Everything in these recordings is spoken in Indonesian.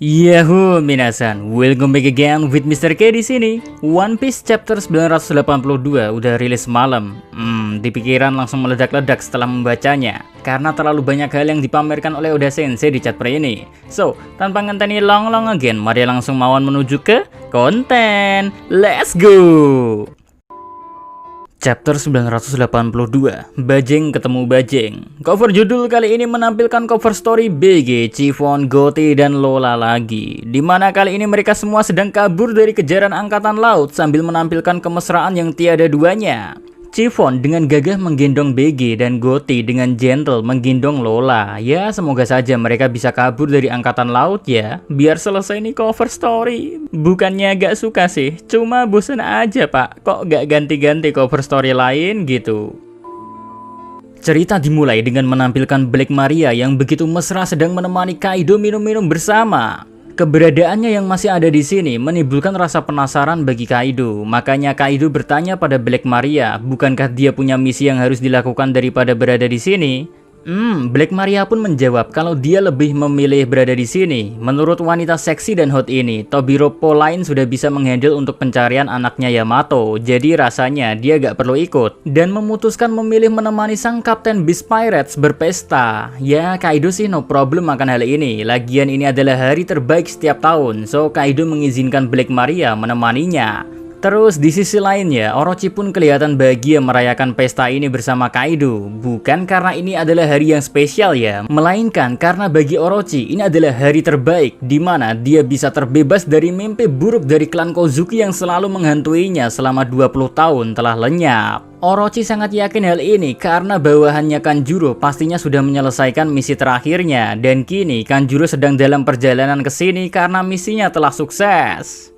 Yahoo minasan, welcome back again with Mr. K di sini. One Piece chapter 982 udah rilis malam. Di pikiran langsung meledak-ledak setelah membacanya karena terlalu banyak hal yang dipamerkan oleh Oda Sensei di chapter ini. So, tanpa ngenteni long again, mari langsung mawon menuju ke konten. Let's go. Chapter 982, Bajeng ketemu Bajeng. Cover judul kali ini menampilkan cover story BG, Chiffon, Gotti, dan Lola lagi. Dimana kali ini mereka semua sedang kabur dari kejaran angkatan laut sambil menampilkan kemesraan yang tiada duanya. Chiffon dengan gagah menggendong BG dan Gotti dengan gentle menggendong Lola. Ya, semoga saja mereka bisa kabur dari angkatan laut ya, biar selesai nih cover story. Bukannya gak suka sih, cuma bosan aja pak, kok gak ganti-ganti cover story lain gitu. Cerita dimulai dengan menampilkan Black Maria yang begitu mesra sedang menemani Kaido minum-minum bersama. Keberadaannya yang masih ada di sini menimbulkan rasa penasaran bagi Kaido. Makanya Kaido bertanya pada Black Maria, bukankah dia punya misi yang harus dilakukan daripada berada di sini? Black Maria pun menjawab kalau dia lebih memilih berada di sini. Menurut wanita seksi dan hot ini, Tobiro Pauline sudah bisa menghandle untuk pencarian anaknya Yamato. Jadi rasanya dia gak perlu ikut dan memutuskan memilih menemani sang Kapten Beast Pirates berpesta. Ya, Kaido sih no problem akan hal ini. Lagian ini adalah hari terbaik setiap tahun, so Kaido mengizinkan Black Maria menemaninya. Terus di sisi lainnya, Orochi pun kelihatan bahagia merayakan pesta ini bersama Kaido. Bukan karena ini adalah hari yang spesial ya, melainkan karena bagi Orochi ini adalah hari terbaik di mana dia bisa terbebas dari mimpi buruk dari klan Kozuki yang selalu menghantuinya selama 20 tahun telah lenyap. Orochi sangat yakin hal ini karena bawahannya Kanjuro pastinya sudah menyelesaikan misi terakhirnya dan kini Kanjuro sedang dalam perjalanan ke sini karena misinya telah sukses.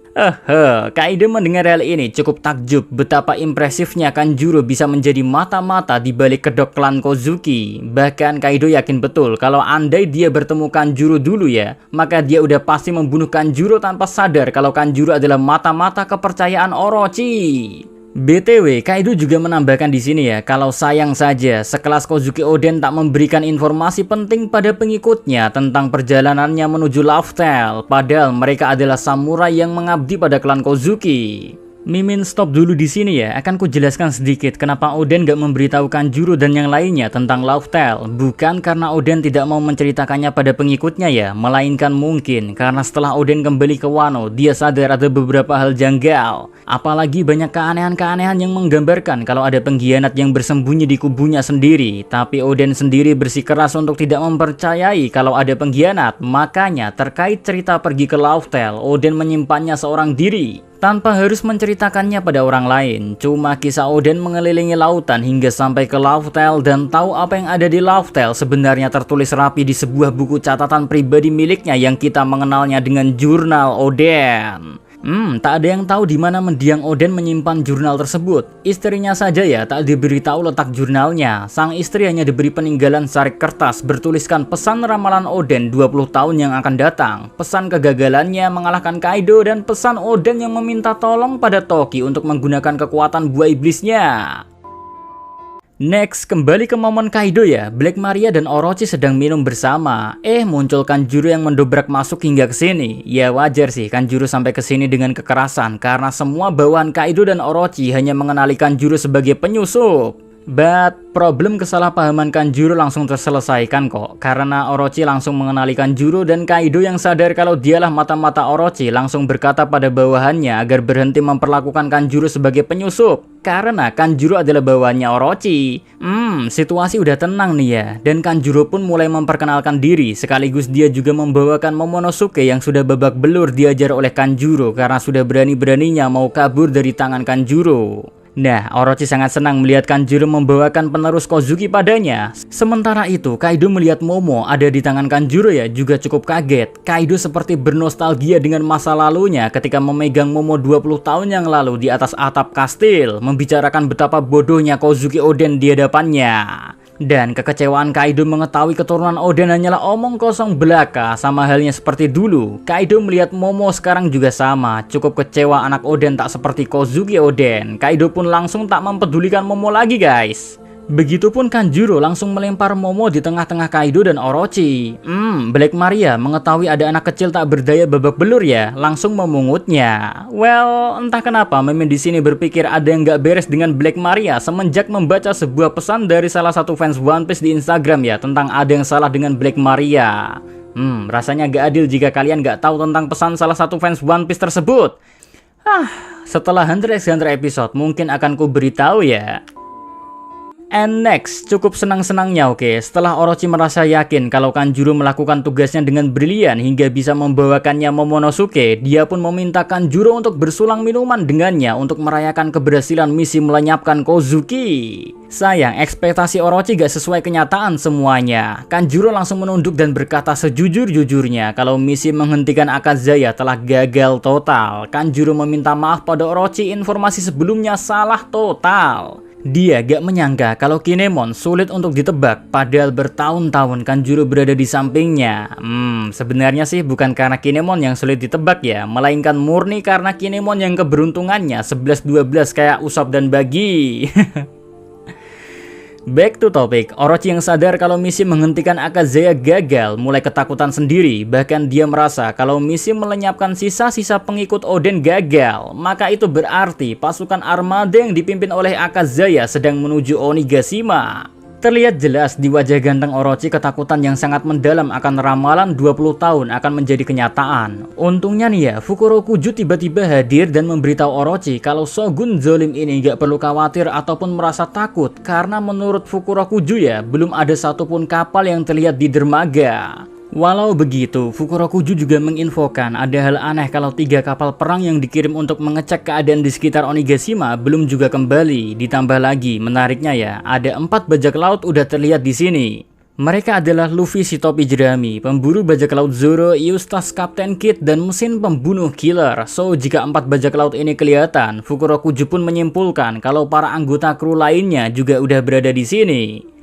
Kaido mendengar hal ini cukup takjub betapa impresifnya Kanjuro bisa menjadi mata-mata di balik kedok klan Kozuki. Bahkan Kaido yakin betul kalau andai dia bertemu Kanjuro dulu ya, maka dia udah pasti membunuh Kanjuro tanpa sadar kalau Kanjuro adalah mata-mata kepercayaan Orochi. BTW, Kaido juga menambahkan di sini ya, kalau sayang saja sekelas Kozuki Oden tak memberikan informasi penting pada pengikutnya tentang perjalanannya menuju Laugh Tale, padahal mereka adalah samurai yang mengabdi pada klan Kozuki. Mimin stop dulu di sini ya, akan kujelaskan sedikit kenapa Oden gak memberitahu Kanjuro dan yang lainnya tentang Laugh Tale. Bukan karena Oden tidak mau menceritakannya pada pengikutnya ya, melainkan mungkin karena setelah Oden kembali ke Wano, dia sadar ada beberapa hal janggal. Apalagi banyak keanehan-keanehan yang menggambarkan kalau ada pengkhianat yang bersembunyi di kubunya sendiri. Tapi Oden sendiri bersikeras untuk tidak mempercayai kalau ada pengkhianat. Makanya terkait cerita pergi ke Laugh Tale, Oden menyimpannya seorang diri tanpa harus menceritakannya pada orang lain. Cuma kisah Oden mengelilingi lautan hingga sampai ke Laugh Tale dan tahu apa yang ada di Laugh Tale sebenarnya tertulis rapi di sebuah buku catatan pribadi miliknya yang kita mengenalnya dengan Jurnal Oden. Tak ada yang tahu di mana mendiang Oden menyimpan jurnal tersebut. Istrinya saja ya tak diberitahu letak jurnalnya. Sang istri hanya diberi peninggalan sarik kertas bertuliskan pesan ramalan Oden 20 tahun yang akan datang, pesan kegagalannya mengalahkan Kaido, dan pesan Oden yang meminta tolong pada Toki untuk menggunakan kekuatan buah iblisnya. Next, kembali ke momen Kaido ya. Black Maria dan Orochi sedang minum bersama. Muncul Kanjuro yang mendobrak masuk hingga ke sini. Ya wajar sih Kanjuro sampai ke sini dengan kekerasan karena semua bawahan Kaido dan Orochi hanya mengenali Kanjuro sebagai penyusup. But problem kesalahpahaman Kanjuro langsung terselesaikan kok, karena Orochi langsung mengenali Kanjuro dan Kaido yang sadar kalau dialah mata-mata Orochi langsung berkata pada bawahannya agar berhenti memperlakukan Kanjuro sebagai penyusup karena Kanjuro adalah bawahannya Orochi. Situasi udah tenang nih ya, dan Kanjuro pun mulai memperkenalkan diri sekaligus dia juga membawakan Momonosuke yang sudah babak belur diajar oleh Kanjuro karena sudah berani-beraninya mau kabur dari tangan Kanjuro. Nah, Orochi sangat senang melihat Kanjuro membawakan penerus Kozuki padanya. Sementara itu, Kaido melihat Momo ada di tangan Kanjuro ya juga cukup kaget. Kaido seperti bernostalgia dengan masa lalunya ketika memegang Momo 20 tahun yang lalu di atas atap kastil, membicarakan betapa bodohnya Kozuki Oden di hadapannya. Dan kekecewaan Kaido mengetahui keturunan Oden hanyalah omong kosong belaka, sama halnya seperti dulu. Kaido melihat Momo sekarang juga sama, cukup kecewa anak Oden tak seperti Kozuki Oden. Kaido pun langsung tak mempedulikan Momo lagi guys. Begitupun Kanjuro langsung melempar Momo di tengah-tengah Kaido dan Orochi. Black Maria mengetahui ada anak kecil tak berdaya babak belur ya, langsung memungutnya. Well, entah kenapa Mimin di sini berpikir ada yang gak beres dengan Black Maria semenjak membaca sebuah pesan dari salah satu fans One Piece di Instagram ya, tentang ada yang salah dengan Black Maria. Rasanya gak adil jika kalian gak tahu tentang pesan salah satu fans One Piece tersebut. Setelah Hunter x Hunter episode mungkin akan ku beritahu ya. And next, cukup senang-senangnya setelah Orochi merasa yakin kalau Kanjuro melakukan tugasnya dengan brilian hingga bisa membawakannya Momonosuke, dia pun meminta Kanjuro untuk bersulang minuman dengannya untuk merayakan keberhasilan misi melenyapkan Kozuki. Sayang, ekspektasi Orochi gak sesuai kenyataan semuanya. Kanjuro langsung menunduk dan berkata sejujur-jujurnya kalau misi menghentikan Akazaya telah gagal total. Kanjuro meminta maaf pada Orochi, informasi sebelumnya salah total. Dia gak menyangka kalau Kinemon sulit untuk ditebak, padahal bertahun-tahun Kanjuro berada di sampingnya. Sebenarnya sih bukan karena Kinemon yang sulit ditebak ya, melainkan murni karena Kinemon yang keberuntungannya 11-12 kayak Usopp dan Bagi. Back to topic, Orochi yang sadar kalau misi menghentikan Akazaya gagal mulai ketakutan sendiri. Bahkan dia merasa kalau misi melenyapkan sisa-sisa pengikut Oden gagal, maka itu berarti pasukan armada yang dipimpin oleh Akazaya sedang menuju Onigashima. Terlihat jelas di wajah ganteng Orochi ketakutan yang sangat mendalam akan ramalan 20 tahun akan menjadi kenyataan. Untungnya nih ya, Fukurokuju tiba-tiba hadir dan memberitahu Orochi kalau Shogun Zolim ini gak perlu khawatir ataupun merasa takut, karena menurut Fukurokuju ya, belum ada satupun kapal yang terlihat di dermaga. Walau begitu, Fukurokuju juga menginfokan ada hal aneh kalau 3 kapal perang yang dikirim untuk mengecek keadaan di sekitar Onigashima belum juga kembali. Ditambah lagi, menariknya ya, ada 4 bajak laut udah terlihat di sini. Mereka adalah Luffy si topi jerami, pemburu bajak laut Zoro, Eustace Captain Kid, dan mesin pembunuh killer. So, jika 4 bajak laut ini kelihatan, Fukurokuju pun menyimpulkan kalau para anggota kru lainnya juga udah berada di sini.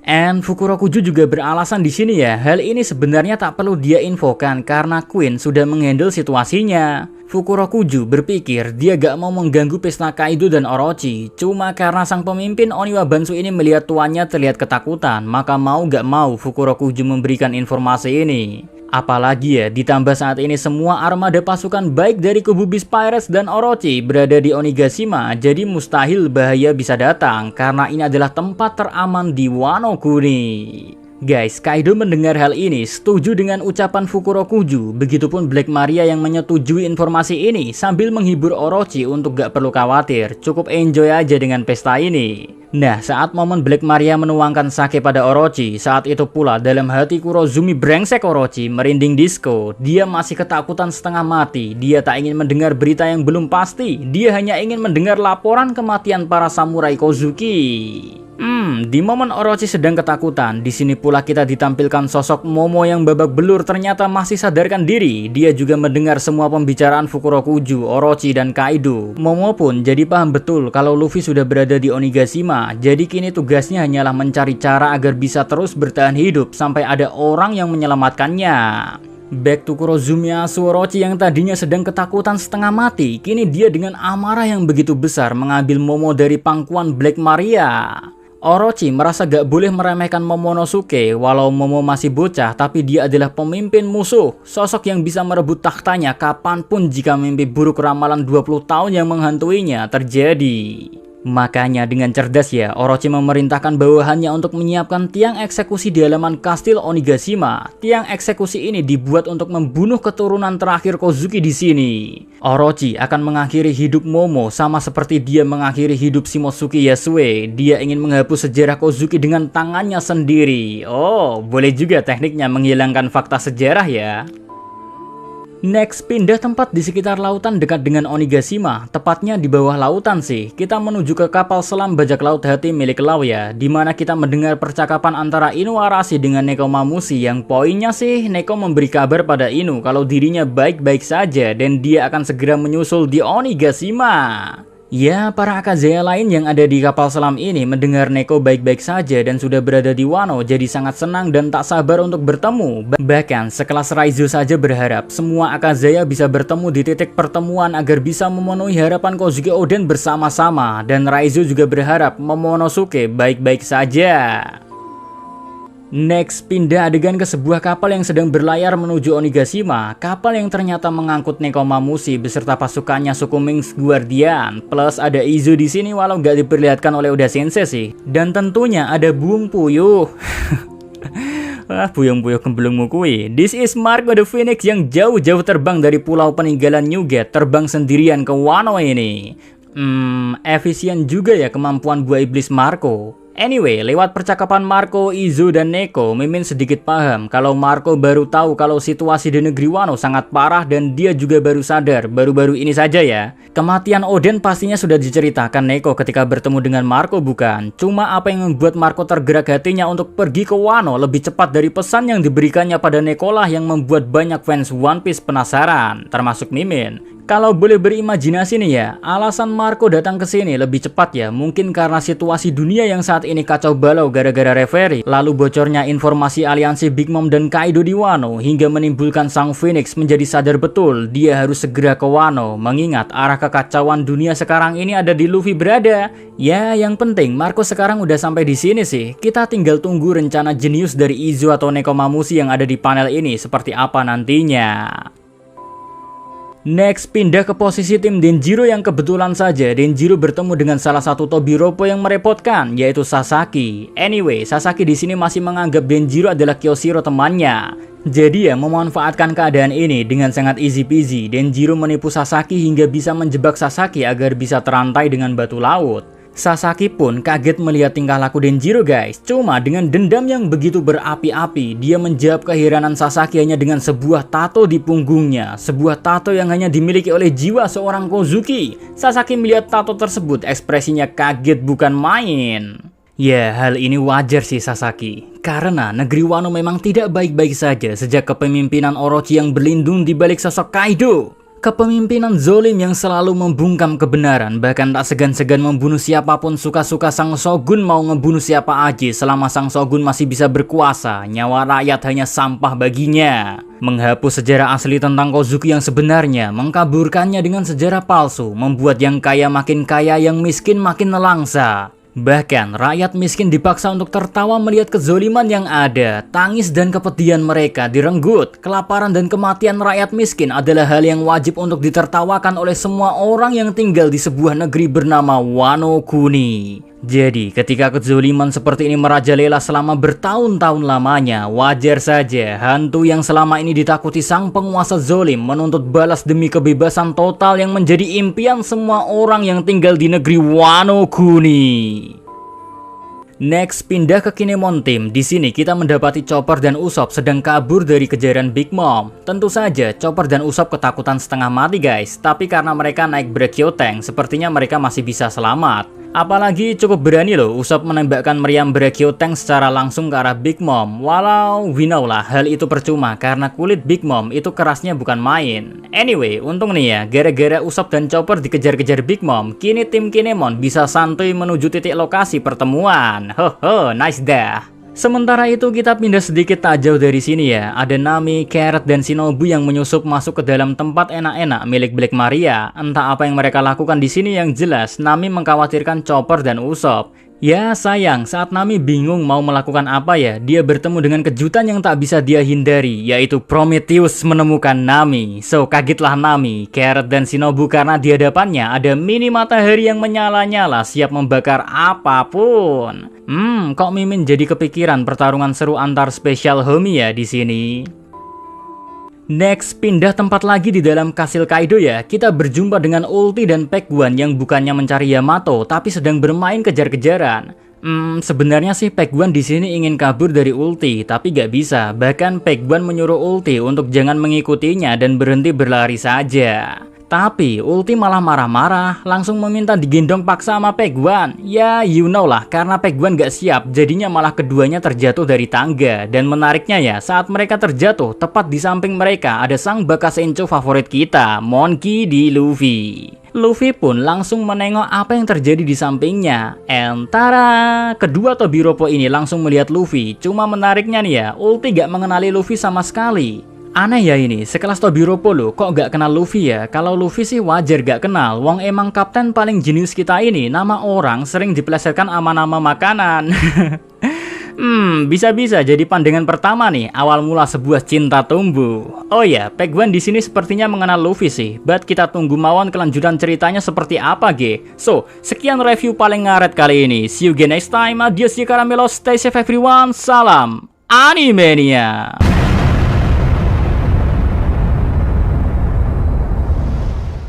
And Fukurokuju juga beralasan di sini ya, hal ini sebenarnya tak perlu dia infokan karena Queen sudah menghandle situasinya. Fukurokuju berpikir dia gak mau mengganggu pesta Kaido dan Orochi, cuma karena sang pemimpin Oniwa Bansu ini melihat tuannya terlihat ketakutan, maka mau gak mau Fukurokuju memberikan informasi ini. Apalagi ya, ditambah saat ini semua armada pasukan baik dari kubu Beast Pirates dan Orochi berada di Onigashima, jadi mustahil bahaya bisa datang karena ini adalah tempat teraman di Wano Kuni. Guys, Kaido mendengar hal ini setuju dengan ucapan Fukurokuju, begitupun Black Maria yang menyetujui informasi ini sambil menghibur Orochi untuk gak perlu khawatir, cukup enjoy aja dengan pesta ini. Nah, saat momen Black Maria menuangkan sake pada Orochi, saat itu pula dalam hati Kurozumi brengsek Orochi merinding disco. Dia masih ketakutan setengah mati, dia tak ingin mendengar berita yang belum pasti, dia hanya ingin mendengar laporan kematian para samurai Kozuki. Di momen Orochi sedang ketakutan, di sini pula kita ditampilkan sosok Momo yang babak belur ternyata masih sadarkan diri. Dia juga mendengar semua pembicaraan Fukurokuju, Orochi, dan Kaido. Momo pun jadi paham betul kalau Luffy sudah berada di Onigashima, jadi kini tugasnya hanyalah mencari cara agar bisa terus bertahan hidup sampai ada orang yang menyelamatkannya. Back to Kurozumi Asu Orochi yang tadinya sedang ketakutan setengah mati, kini dia dengan amarah yang begitu besar mengambil Momo dari pangkuan Black Maria. Orochi merasa gak boleh meremehkan Momonosuke, walau Momo masih bocah tapi dia adalah pemimpin musuh, sosok yang bisa merebut tahtanya kapanpun jika mimpi buruk ramalan 20 tahun yang menghantuinya terjadi. Makanya dengan cerdas ya, Orochi memerintahkan bawahannya untuk menyiapkan tiang eksekusi di halaman kastil Onigashima. Tiang eksekusi ini dibuat untuk membunuh keturunan terakhir Kozuki di sini. Orochi akan mengakhiri hidup Momo sama seperti dia mengakhiri hidup Shimotsuki Yasue. Dia ingin menghapus sejarah Kozuki dengan tangannya sendiri. Oh, boleh juga tekniknya menghilangkan fakta sejarah ya. Next, pindah tempat di sekitar lautan dekat dengan Onigashima, tepatnya di bawah lautan sih. Kita menuju ke kapal selam bajak laut hati milik Law ya, dimana kita mendengar percakapan antara Inu Arashi dengan Neko Mamushi yang poinnya sih Neko memberi kabar pada Inu kalau dirinya baik-baik saja dan dia akan segera menyusul di Onigashima. Ya, para Akazaya lain yang ada di kapal selam ini mendengar Neko baik-baik saja dan sudah berada di Wano jadi sangat senang dan tak sabar untuk bertemu. Bahkan sekelas Raizo saja berharap semua Akazaya bisa bertemu di titik pertemuan agar bisa memenuhi harapan Kozuki Oden bersama-sama. Dan Raizo juga berharap Momonosuke baik-baik saja. Next, pindah adegan ke sebuah kapal yang sedang berlayar menuju Onigashima. Kapal yang ternyata mengangkut Nekomamushi beserta pasukannya suku Ming's Guardian. Plus ada Izu di sini walau gak diperlihatkan oleh Oda Sensei sih. Dan tentunya ada Buung Puyuh. Wah, Buung Puyuh kembelungmu kui. This is Marco the Phoenix yang jauh-jauh terbang dari pulau peninggalan New Gate, terbang sendirian ke Wano ini. Efisien juga ya kemampuan buah iblis Marco. Anyway, lewat percakapan Marco, Izu, dan Neko, Mimin sedikit paham kalau Marco baru tahu kalau situasi di negeri Wano sangat parah dan dia juga baru sadar baru-baru ini saja ya. Kematian Oden pastinya sudah diceritakan Neko ketika bertemu dengan Marco bukan? Cuma apa yang membuat Marco tergerak hatinya untuk pergi ke Wano lebih cepat dari pesan yang diberikannya pada Neko lah yang membuat banyak fans One Piece penasaran, termasuk Mimin. Kalau boleh berimajinasi nih ya, alasan Marco datang ke sini lebih cepat ya, mungkin karena situasi dunia yang saat ini kacau balau gara-gara referee, lalu bocornya informasi aliansi Big Mom dan Kaido di Wano, hingga menimbulkan sang Phoenix menjadi sadar betul dia harus segera ke Wano, mengingat arah kekacauan dunia sekarang ini ada di Luffy berada. Ya, yang penting Marco sekarang udah sampai di sini sih, kita tinggal tunggu rencana jenius dari Izu atau Nekomamushi yang ada di panel ini seperti apa nantinya. Next, pindah ke posisi tim Denjiro yang kebetulan saja Denjiro bertemu dengan salah satu Tobiropo yang merepotkan, yaitu Sasaki. Anyway, Sasaki di sini masih menganggap Denjiro adalah Kyoshiro temannya. Jadi ya, memanfaatkan keadaan ini dengan sangat easy peasy, Denjiro menipu Sasaki hingga bisa menjebak Sasaki agar bisa terantai dengan batu laut. Sasaki pun kaget melihat tingkah laku Denjiro guys. Cuma dengan dendam yang begitu berapi-api, dia menjawab keheranan Sasaki hanya dengan sebuah tato di punggungnya. Sebuah tato yang hanya dimiliki oleh jiwa seorang Kozuki. Sasaki melihat tato tersebut, ekspresinya kaget bukan main. Ya, hal ini wajar sih Sasaki. Karena negeri Wano memang tidak baik-baik saja sejak kepemimpinan Orochi yang berlindung di balik sosok Kaido. Kepemimpinan zolim yang selalu membungkam kebenaran, bahkan tak segan-segan membunuh siapapun suka-suka sang shogun mau ngebunuh siapa aja selama sang shogun masih bisa berkuasa. Nyawa rakyat hanya sampah baginya. Menghapus sejarah asli tentang Kozuki yang sebenarnya, mengkaburkannya dengan sejarah palsu, membuat yang kaya makin kaya, yang miskin makin nelangsa. Bahkan rakyat miskin dipaksa untuk tertawa melihat kezoliman yang ada. Tangis dan kepedihan mereka direnggut. Kelaparan dan kematian rakyat miskin adalah hal yang wajib untuk ditertawakan oleh semua orang yang tinggal di sebuah negeri bernama Wano Kuni. Jadi ketika kezoliman seperti ini merajalela selama bertahun-tahun lamanya, wajar saja hantu yang selama ini ditakuti sang penguasa zolim menuntut balas demi kebebasan total yang menjadi impian semua orang yang tinggal di negeri Wano Kuni. Next, pindah ke Kinemon Team. Di sini kita mendapati Chopper dan Usopp sedang kabur dari kejaran Big Mom. Tentu saja Chopper dan Usopp ketakutan setengah mati guys, tapi karena mereka naik Brachio Tank, sepertinya mereka masih bisa selamat. Apalagi cukup berani loh Usopp menembakkan meriam Brachio Tank secara langsung ke arah Big Mom. Walau we know lah hal itu percuma karena kulit Big Mom itu kerasnya bukan main. Anyway, untung nih ya, gara-gara Usopp dan Chopper dikejar-kejar Big Mom, kini tim Kinemon bisa santuy menuju titik lokasi pertemuan. Hoho, nice dah. Sementara itu kita pindah sedikit tak jauh dari sini ya. Ada Nami, Carrot, dan Shinobu yang menyusup masuk ke dalam tempat enak-enak milik Black Maria. Entah apa yang mereka lakukan di sini, yang jelas Nami mengkhawatirkan Chopper dan Usopp. Ya sayang, saat Nami bingung mau melakukan apa ya, dia bertemu dengan kejutan yang tak bisa dia hindari, yaitu Prometheus menemukan Nami. So kagetlah Nami, Carrot, dan Shinobu karena di hadapannya ada mini matahari yang menyala-nyala siap membakar apapun. Kok Mimin jadi kepikiran pertarungan seru antar spesial homie ya di sini. Next, pindah tempat lagi di dalam kastil Kaido ya. Kita berjumpa dengan Ulti dan Pac-Guan yang bukannya mencari Yamato, tapi sedang bermain kejar-kejaran. Sebenarnya sih Pac-Guan di sini ingin kabur dari Ulti, tapi gak bisa. Bahkan Pac-Guan menyuruh Ulti untuk jangan mengikutinya dan berhenti berlari saja. Tapi Ulti malah marah-marah, langsung meminta digendong paksa sama Pac-Guan. Ya you know lah, karena Pac-Guan gak siap, jadinya malah keduanya terjatuh dari tangga. Dan menariknya ya, saat mereka terjatuh, tepat di samping mereka ada sang Bakasencho favorit kita, Monkey D. Luffy. Luffy pun langsung menengok apa yang terjadi di sampingnya. Entara, kedua Tobiropo ini langsung melihat Luffy. Cuma menariknya nih ya, ulti gak mengenali Luffy sama sekali. Aneh ya ini, sekelas Tobiropo loh, kok gak kenal Luffy ya? Kalau Luffy sih wajar gak kenal, wong emang kapten paling jenius kita ini, nama orang sering dipelesetkan sama nama makanan. Bisa-bisa jadi pandangan pertama nih, awal mula sebuah cinta tumbuh. Oh ya, Pegwan di sini sepertinya mengenal Luffy sih, but kita tunggu mawon kelanjutan ceritanya seperti apa ge. So, sekian review paling ngaret kali ini. See you again next time. Adios ya karamelos, stay safe everyone. Salam Animania.